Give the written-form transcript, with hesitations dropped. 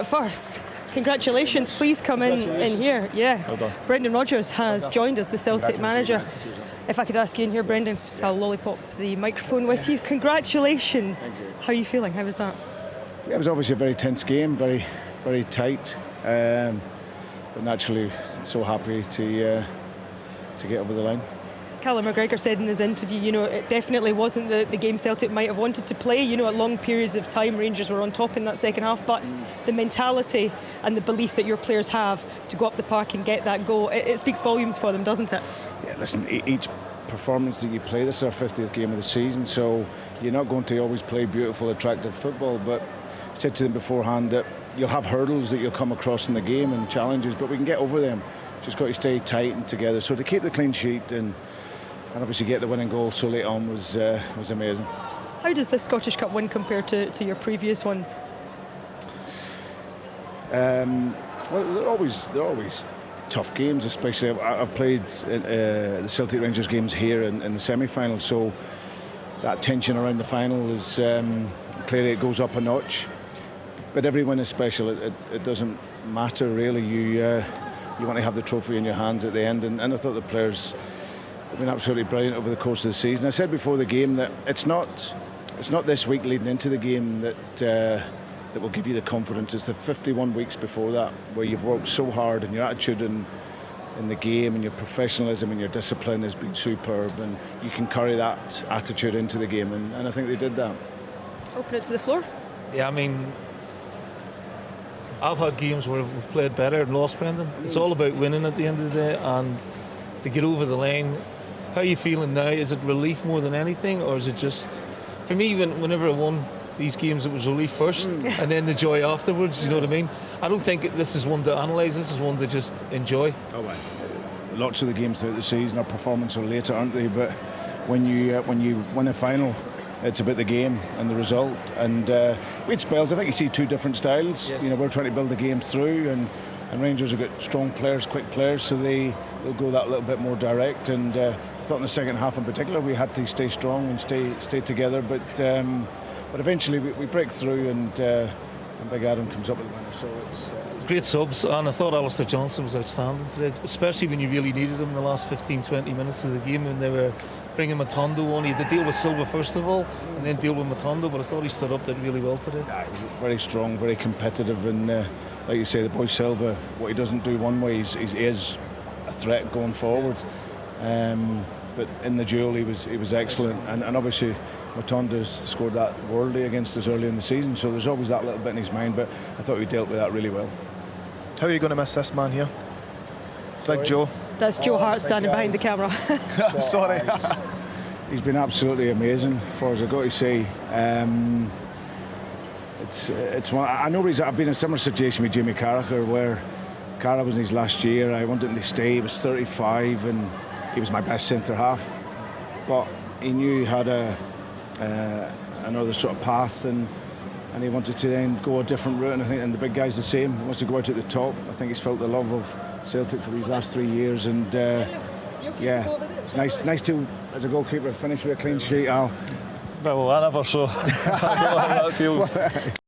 first, congratulations. Please come in here. Yeah. Well done. Brendan Rodgers has joined us, the Celtic manager. If I could ask you in here, Brendan, I'll lollipop the microphone with you. Congratulations. Thank you. How are you feeling? How was that? Yeah, it was obviously a very tense game, very, very tight. But naturally, so happy to get over the line. Callum McGregor said in his interview, it definitely wasn't the game Celtic might have wanted to play. At long periods of time, Rangers were on top in that second half, but the mentality and the belief that your players have to go up the park and get that goal, it speaks volumes for them, doesn't it? Yeah, listen, each performance that you play, this is our 50th game of the season, so you're not going to always play beautiful, attractive football, but I said to them beforehand that you'll have hurdles that you'll come across in the game and challenges, but we can get over them. Just got to stay tight and together. So to keep the clean sheet and obviously get the winning goal so late on was amazing. How does this Scottish Cup win compare to your previous ones? Well, they're always tough games, especially I've played the Celtic Rangers games here in the semi-final, so that tension around the final is clearly it goes up a notch. But every win is special. It doesn't matter really. You want to have the trophy in your hands at the end, and I thought the players have been absolutely brilliant over the course of the season. I said before the game that it's not this week leading into the game that will give you the confidence. It's the 51 weeks before that where you've worked so hard and your attitude in the game and your professionalism and your discipline has been superb, and you can carry that attitude into the game, and I think they did that. Open it to the floor. Yeah, I mean, I've had games where we've played better and lost, Brendan. It's all about winning at the end of the day, and to get over the line. How are you feeling now? Is it relief more than anything, or is it just, for me, whenever I won these games, it was relief first and then the joy afterwards, you know what I mean? I don't think this is one to analyse, this is one to just enjoy. Oh, well, lots of the games throughout the season, our performance are later, aren't they? But when you win a final, it's about the game and the result. And we had spells. I think you see two different styles. Yes. We're trying to build the game through, and Rangers have got strong players, quick players, so they'll go that little bit more direct. And I thought in the second half in particular we had to stay strong and stay together. But eventually we break through, and Big Adam comes up with the winner. So it's Great subs, and I thought Alistair Johnson was outstanding today, especially when you really needed him in the last 15-20 minutes of the game when they were bringing Matondo on. He had to deal with Silva first of all and then deal with Matondo, but I thought he stood up, did really well today. Yeah, he was very strong, very competitive, and like you say, the boy Silva, what he doesn't do one way, he is a threat going forward. But in the duel he was excellent, and obviously Matondo's scored that worldly against us early in the season, so there's always that little bit in his mind, but I thought we dealt with that really well. How are you going to miss this man here? Big Joe. That's Joe Hart standing behind the camera. Sorry. He's been absolutely amazing for us, I've got to say. It's one, I know I've been in a similar situation with Jamie Carragher, where Carragher was in his last year. I wanted him to stay. He was 35 and he was my best centre half, but he knew he had another sort of path, and he wanted to then go a different route, and I think the big guy's the same. He wants to go out at the top. I think he's felt the love of Celtic for these last 3 years, and yeah, it's nice to, as a goalkeeper, finish with a clean sheet, Al. Well, I never, so I don't know how that feels.